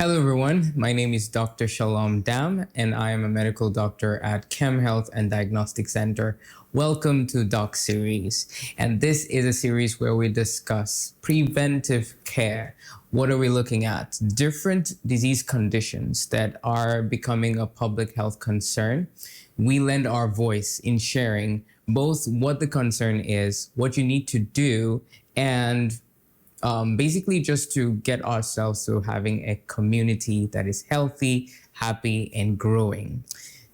Hello, everyone. My name is Dr. Shalom Dam, and I am a medical doctor at Chem Health and Diagnostics Center. Welcome to Doc Series. And this is a series where we discuss preventive care. What are we looking at? Different disease conditions that are becoming a public health concern. We lend our voice in sharing both what the concern is, what you need to do, and basically just to get ourselves to having a community that is healthy, happy, and growing.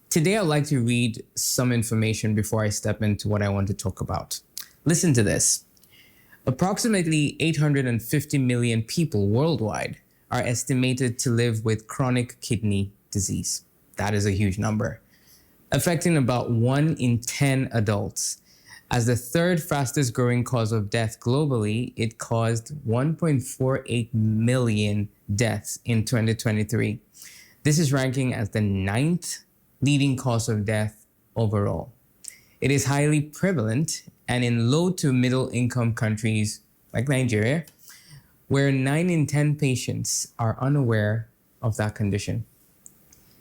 Today, I'd like to read some information before I step into what I want to talk about. Listen to this. Approximately 850 million people worldwide are estimated to live with chronic kidney disease. That is a huge number, affecting about 1 in 10 adults. As the third fastest growing cause of death globally, it caused 1.48 million deaths in 2023. This is ranking as the 9th leading cause of death overall. It is highly prevalent and in low to middle income countries like Nigeria, where 9 in 10 patients are unaware of that condition.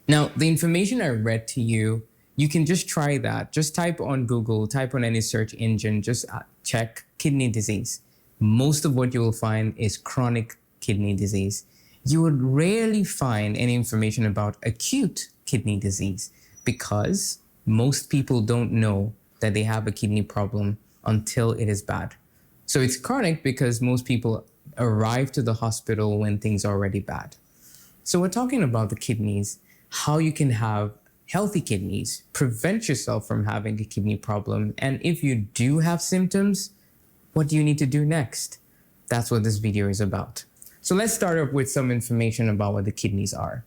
Now, the information I read to you can just try that. Just type on Google, type on any search engine, just check kidney disease. Most of what you will find is chronic kidney disease. You would rarely find any information about acute kidney disease because most people don't know that they have a kidney problem until it is bad. So it's chronic because most people arrive to the hospital when things are already bad. So we're talking about the kidneys, how you can have healthy kidneys, prevent yourself from having a kidney problem. And if you do have symptoms, what do you need to do next? That's what this video is about. So let's start up with some information about what the kidneys are.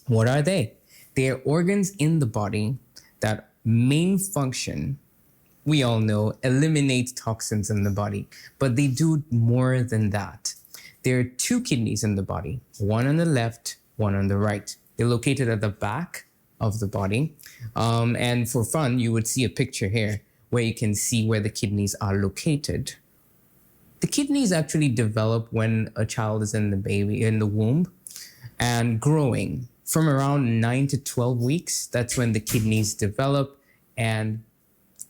What are they? They are organs in the body that main function, we all know, eliminate toxins in the body, but they do more than that. There are 2 kidneys in the body, one on the left, one on the right. They're located at the back of the body. And for fun, you would see a picture here where you can see where the kidneys are located. The kidneys actually develop when a child is in the womb and growing. From around 9 to 12 weeks, that's when the kidneys develop and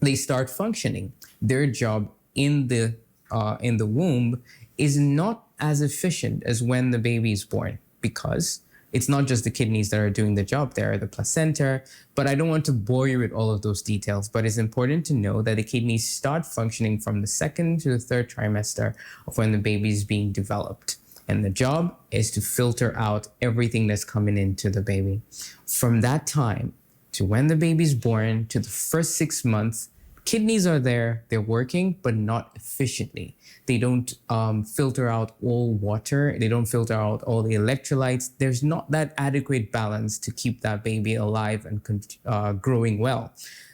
they start functioning. Their job in the womb is not as efficient as when the baby is born because it's not just the kidneys that are doing the job there, the placenta, but I don't want to bore you with all of those details, but it's important to know that the kidneys start functioning from the 2nd to the 3rd trimester of when the baby is being developed. And the job is to filter out everything that's coming into the baby. From that time to when the baby's born to the first 6 months, kidneys are there, they're working, but not efficiently. They don't filter out all water. They don't filter out all the electrolytes. There's not that adequate balance to keep that baby alive and growing well.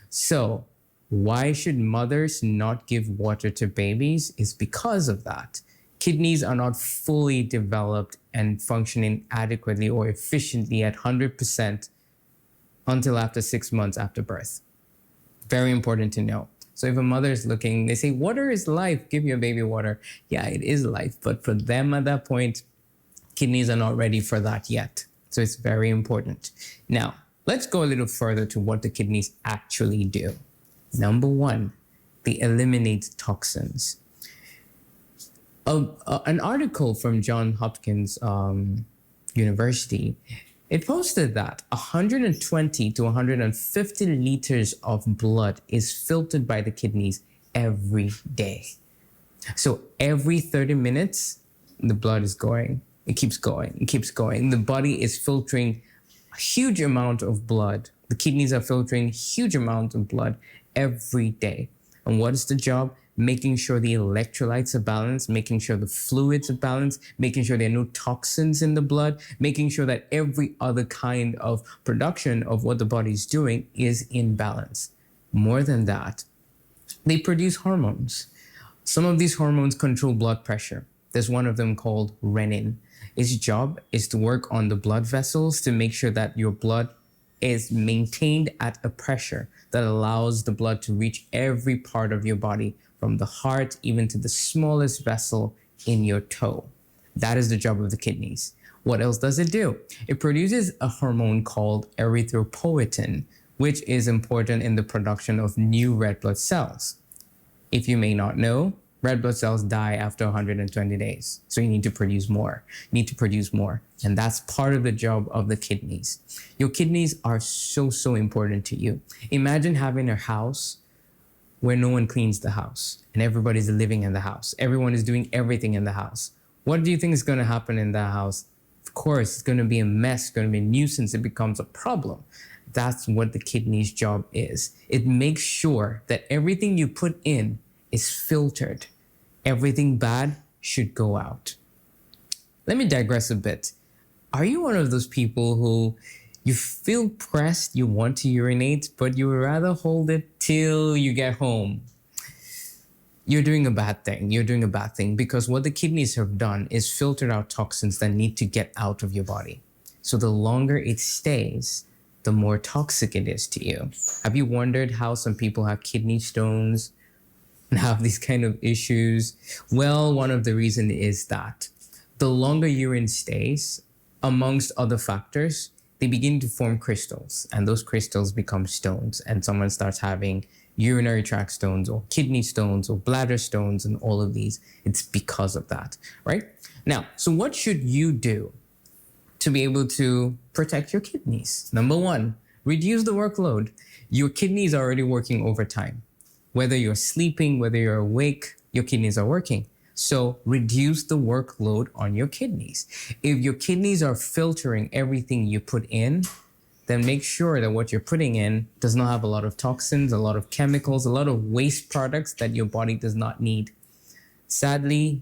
So why should mothers not give water to babies? Is because of that. Kidneys are not fully developed and functioning adequately or efficiently at 100% until after 6 months after birth. Very important to know. So if a mother is looking, they say, water is life, give your baby water. Yeah, it is life. But for them at that point, kidneys are not ready for that yet. So it's very important. Now, let's go a little further to what the kidneys actually do. Number 1, they eliminate toxins. An article from Johns Hopkins University, it posted that 120 to 150 liters of blood is filtered by the kidneys every day. So every 30 minutes, the blood is going. It keeps going. It keeps going. The body is filtering a huge amount of blood. The kidneys are filtering huge amounts of blood every day. And what is the job? Making sure the electrolytes are balanced, making sure the fluids are balanced, making sure there are no toxins in the blood, making sure that every other kind of production of what the body is doing is in balance. More than that, they produce hormones. Some of these hormones control blood pressure. There's one of them called renin. Its job is to work on the blood vessels to make sure that your blood is maintained at a pressure that allows the blood to reach every part of your body, from the heart even to the smallest vessel in your toe. That is the job of the kidneys. What else does it do? It produces a hormone called erythropoietin, which is important in the production of new red blood cells. If you may not know, red blood cells die after 120 days. So you need to produce more. You need to produce more. And that's part of the job of the kidneys. Your kidneys are so important to you. Imagine having a house where no one cleans the house and everybody's living in the house. Everyone is doing everything in the house. What do you think is going to happen in that house? Of course, it's going to be a mess, it's going to be a nuisance. It becomes a problem. That's what the kidney's job is. It makes sure that everything you put in is filtered. Everything bad should go out. Let me digress a bit. Are you one of those people who you feel pressed, you want to urinate, but you would rather hold it till you get home? You're doing a bad thing. You're doing a bad thing because what the kidneys have done is filtered out toxins that need to get out of your body. So the longer it stays, the more toxic it is to you. Have you wondered how some people have kidney stones and have these kind of issues? Well, one of the reasons is that the longer urine stays, amongst other factors, they begin to form crystals, and those crystals become stones, and someone starts having urinary tract stones or kidney stones or bladder stones and all of these. It's because of that, right? Now, so what should you do to be able to protect your kidneys? Number one, reduce the workload. Your kidneys are already working overtime. Whether you're sleeping, whether you're awake, your kidneys are working. So reduce the workload on your kidneys. If your kidneys are filtering everything you put in, then make sure that what you're putting in does not have a lot of toxins, a lot of chemicals, a lot of waste products that your body does not need. Sadly,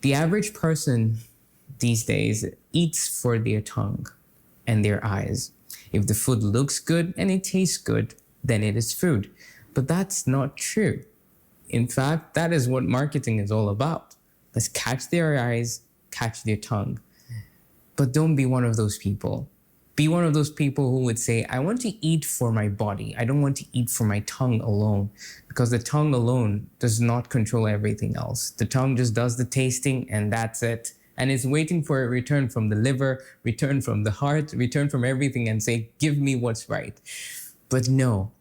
the average person these days eats for their tongue and their eyes. If the food looks good and it tastes good, then it is food. But that's not true. In fact, that is what marketing is all about. Let's catch their eyes, catch their tongue. But don't be one of those people. Be one of those people who would say, I want to eat for my body. I don't want to eat for my tongue alone, because the tongue alone does not control everything else. The tongue just does the tasting and that's it. And it's waiting for a return from the liver, return from the heart, return from everything and say, give me what's right. But no,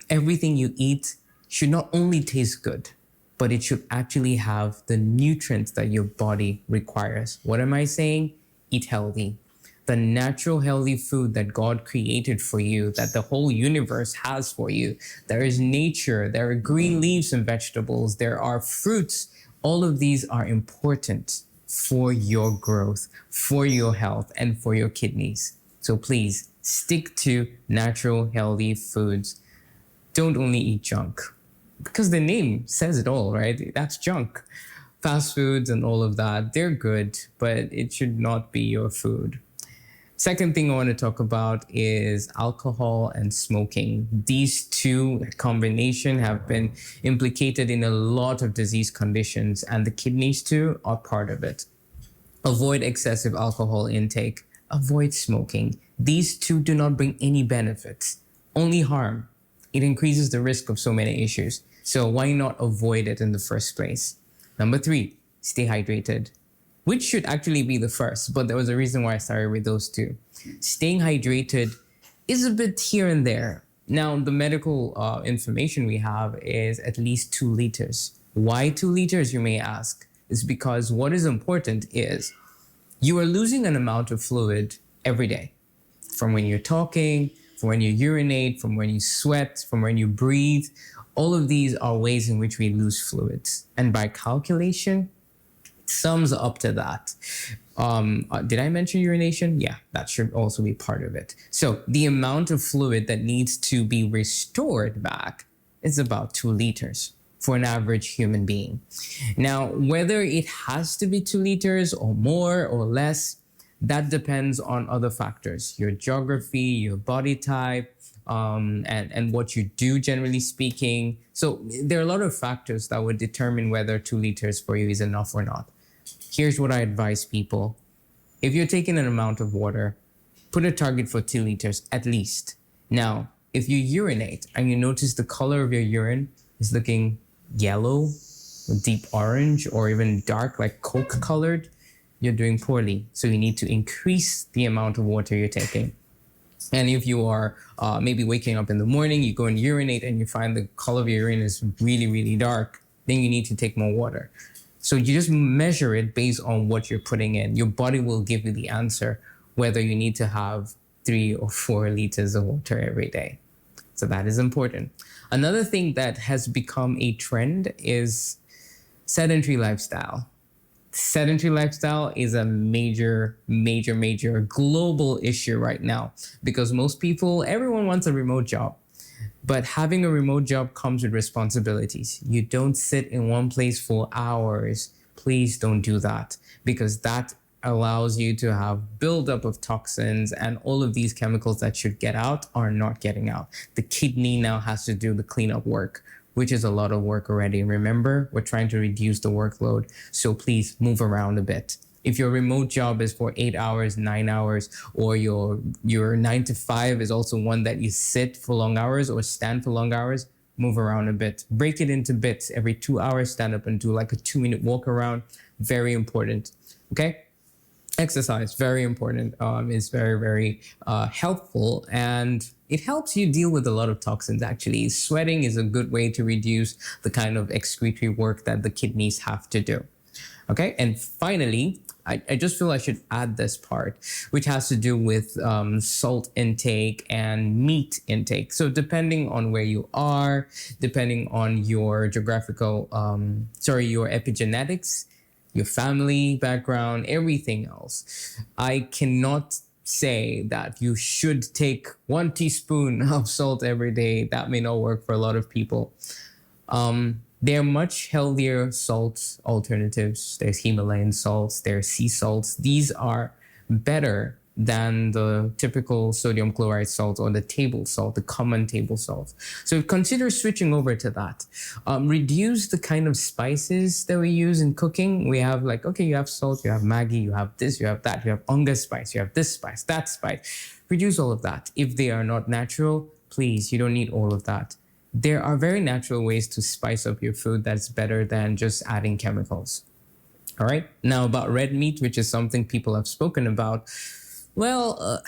everything you eat should not only taste good, but it should actually have the nutrients that your body requires. What am I saying? Eat healthy. The natural healthy food that God created for you, that the whole universe has for you. There is nature, there are green leaves and vegetables, there are fruits. All of these are important for your growth, for your health, and for your kidneys. So please stick to natural healthy foods. Don't only eat junk, because the name says it all, right? That's junk. Fast foods and all of that, they're good, but it should not be your food. Second thing I want to talk about is alcohol and smoking. These two combination have been implicated in a lot of disease conditions, and the kidneys too are part of it. Avoid excessive alcohol intake. Avoid smoking. These two do not bring any benefits, only harm. It increases the risk of so many issues. So why not avoid it in the first place? Number 3, stay hydrated, which should actually be the first, but there was a reason why I started with those two. Staying hydrated is a bit here and there. Now, the medical information we have is at least 2 liters. Why 2 liters, you may ask? It's because what is important is you are losing an amount of fluid every day, from when you're talking, from when you urinate, from when you sweat, from when you breathe. All of these are ways in which we lose fluids. And by calculation, it sums up to that. Did I mention urination? Yeah, that should also be part of it. So the amount of fluid that needs to be restored back is about 2 liters for an average human being. Now, whether it has to be 2 liters or more or less, that depends on other factors, your geography, your body type, and what you do, generally speaking. So there are a lot of factors that would determine whether 2 liters for you is enough or not. Here's what I advise people. If you're taking an amount of water, put a target for 2 liters at least. Now, if you urinate and you notice the color of your urine is looking yellow, deep orange, or even dark, like Coke colored, you're doing poorly. So you need to increase the amount of water you're taking. And if you are maybe waking up in the morning, you go and urinate and you find the color of your urine is really, really dark, then you need to take more water. So you just measure it based on what you're putting in. Your body will give you the answer whether you need to have 3 or 4 liters of water every day. So that is important. Another thing that has become a trend is sedentary lifestyle. Sedentary lifestyle is a major global issue right now because everyone wants a remote job. But having a remote job comes with responsibilities. You don't sit in one place for hours. Please don't do that because that allows you to have buildup of toxins and all of these chemicals that should get out are not getting out. The kidney now has to do the cleanup work, which is a lot of work already. Remember, we're trying to reduce the workload. So please move around a bit. If your remote job is for 8 hours, 9 hours, or your 9 to 5 is also one that you sit for long hours or stand for long hours, move around a bit. Break it into bits. Every 2 hours, stand up and do like a 2-minute walk around. Very important. Okay? Exercise, very important. It's very helpful, and it helps you deal with a lot of toxins, actually. Sweating is a good way to reduce the kind of excretory work that the kidneys have to do. Okay, and finally, I just feel I should add this part, which has to do with salt intake and meat intake. So depending on where you are, depending on your your epigenetics, your family background, everything else, I cannot say that you should take 1 teaspoon of salt every day. That may not work for a lot of people. There are much healthier salt alternatives. There's Himalayan salts, there's sea salts. These are better than the typical sodium chloride salt or the table salt, the common table salt. So consider switching over to that. Reduce the kind of spices that we use in cooking. We have you have salt, you have Maggi, you have this, you have that, you have onga spice, you have this spice, that spice. Reduce all of that. If they are not natural, please, you don't need all of that. There are very natural ways to spice up your food that's better than just adding chemicals. All right. Now about red meat, which is something people have spoken about. Well,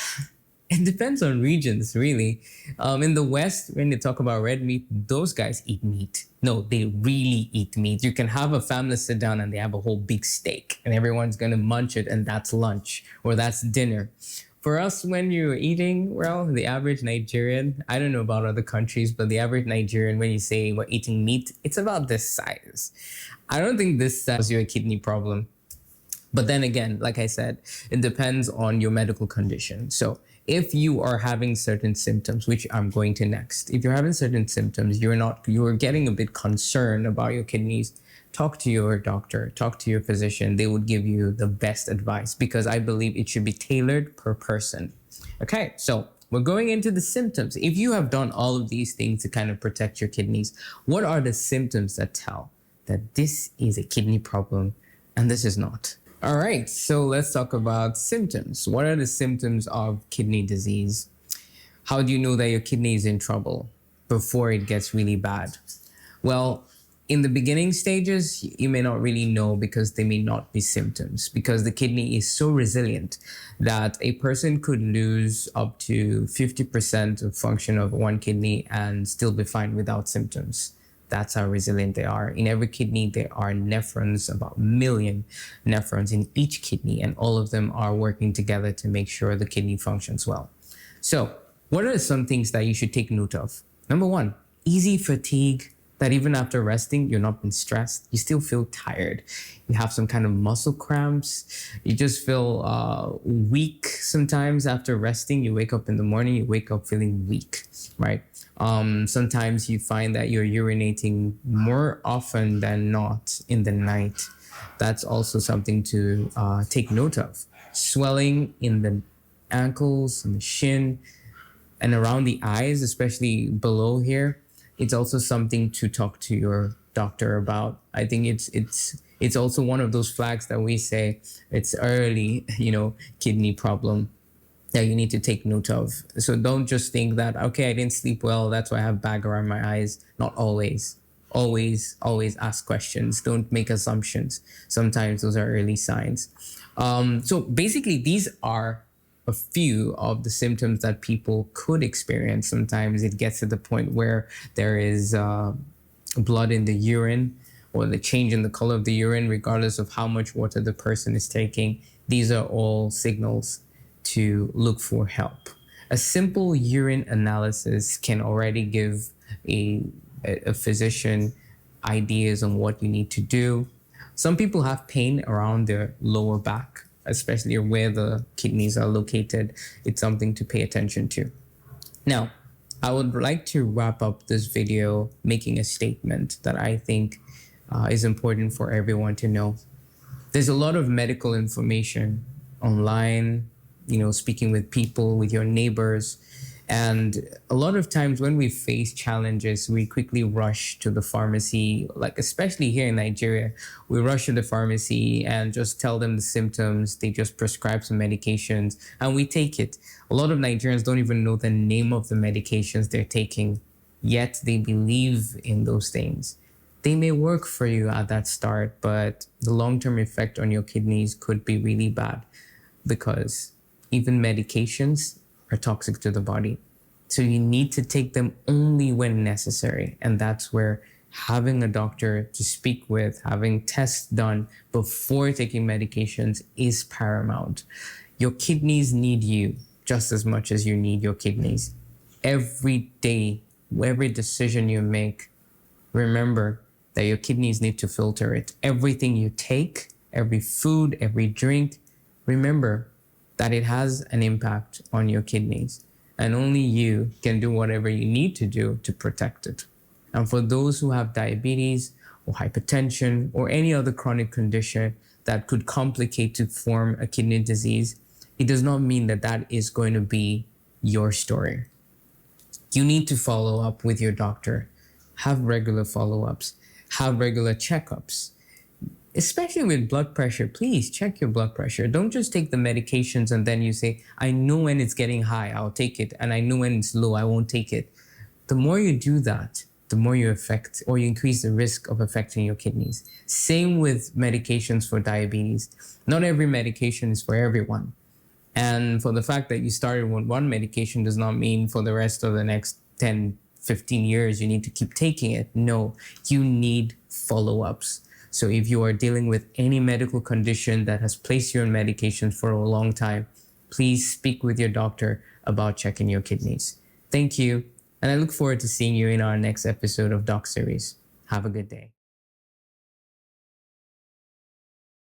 it depends on regions, really. In the West, when they talk about red meat, those guys eat meat. No, they really eat meat. You can have a family sit down and they have a whole big steak and everyone's going to munch it and that's lunch or that's dinner. For us, when you're eating, well, the average Nigerian, I don't know about other countries, but the average Nigerian, when you say we're eating meat, it's about this size. I don't think this size you a kidney problem. But then again, like I said, it depends on your medical condition. So if you are having certain symptoms, which I'm going to next, if you're having certain symptoms, you're getting a bit concerned about your kidneys, talk to your doctor, talk to your physician. They would give you the best advice because I believe it should be tailored per person. Okay, so we're going into the symptoms. If you have done all of these things to kind of protect your kidneys, what are the symptoms that tell that this is a kidney problem and this is not? All right, so let's talk about symptoms. What are the symptoms of kidney disease? How do you know that your kidney is in trouble before it gets really bad? Well, in the beginning stages, you may not really know because they may not be symptoms, because the kidney is so resilient that a person could lose up to 50% of function of one kidney and still be fine without symptoms. That's how resilient they are. In every kidney, there are nephrons, about 1 million nephrons in each kidney, and all of them are working together to make sure the kidney functions well. So what are some things that you should take note of? Number 1, easy fatigue, that even after resting, you're not been stressed, you still feel tired. You have some kind of muscle cramps. You just feel weak sometimes after resting. You wake up in the morning, you wake up feeling weak, right? Sometimes you find that you're urinating more often than not in the night. That's also something to take note of. Swelling in the ankles and the shin and around the eyes, especially below here. It's also something to talk to your doctor about. I think it's also one of those flags that we say it's early, kidney problem that you need to take note of. So don't just think that, okay, I didn't sleep well, that's why I have bag around my eyes. Not always. always ask questions. Don't make assumptions. Sometimes those are early signs. So basically, these are a few of the symptoms that people could experience. Sometimes it gets to the point where there is blood in the urine or the change in the color of the urine, regardless of how much water the person is taking. These are all signals to look for help. A simple urine analysis can already give a physician ideas on what you need to do. Some people have pain around their lower back, especially where the kidneys are located. It's something to pay attention to. Now, I would like to wrap up this video making a statement that I think is important for everyone to know. There's a lot of medical information online, speaking with people, with your neighbors. And a lot of times when we face challenges, we quickly rush to the pharmacy, like especially here in Nigeria, we rush to the pharmacy and just tell them the symptoms. They just prescribe some medications and we take it. A lot of Nigerians don't even know the name of the medications they're taking, yet they believe in those things. They may work for you at that start, but the long-term effect on your kidneys could be really bad because even medications are toxic to the body. So you need to take them only when necessary. And that's where having a doctor to speak with, having tests done before taking medications is paramount. Your kidneys need you just as much as you need your kidneys. Every day, every decision you make, remember that your kidneys need to filter it. Everything you take, every food, every drink, remember that it has an impact on your kidneys, and only you can do whatever you need to do to protect it. And for those who have diabetes or hypertension or any other chronic condition that could complicate to form a kidney disease, it does not mean that that is going to be your story. You need to follow up with your doctor, have regular follow-ups, have regular checkups. Especially with blood pressure, please check your blood pressure. Don't just take the medications and then you say, I know when it's getting high, I'll take it. And I know when it's low, I won't take it. The more you do that, the more you affect or you increase the risk of affecting your kidneys. Same with medications for diabetes. Not every medication is for everyone. And for the fact that you started with one medication does not mean for the rest of the next 10, 15 years, you need to keep taking it. No, you need follow-ups. So if you are dealing with any medical condition that has placed you on medication for a long time, please speak with your doctor about checking your kidneys. Thank you. And I look forward to seeing you in our next episode of Doc Series. Have a good day.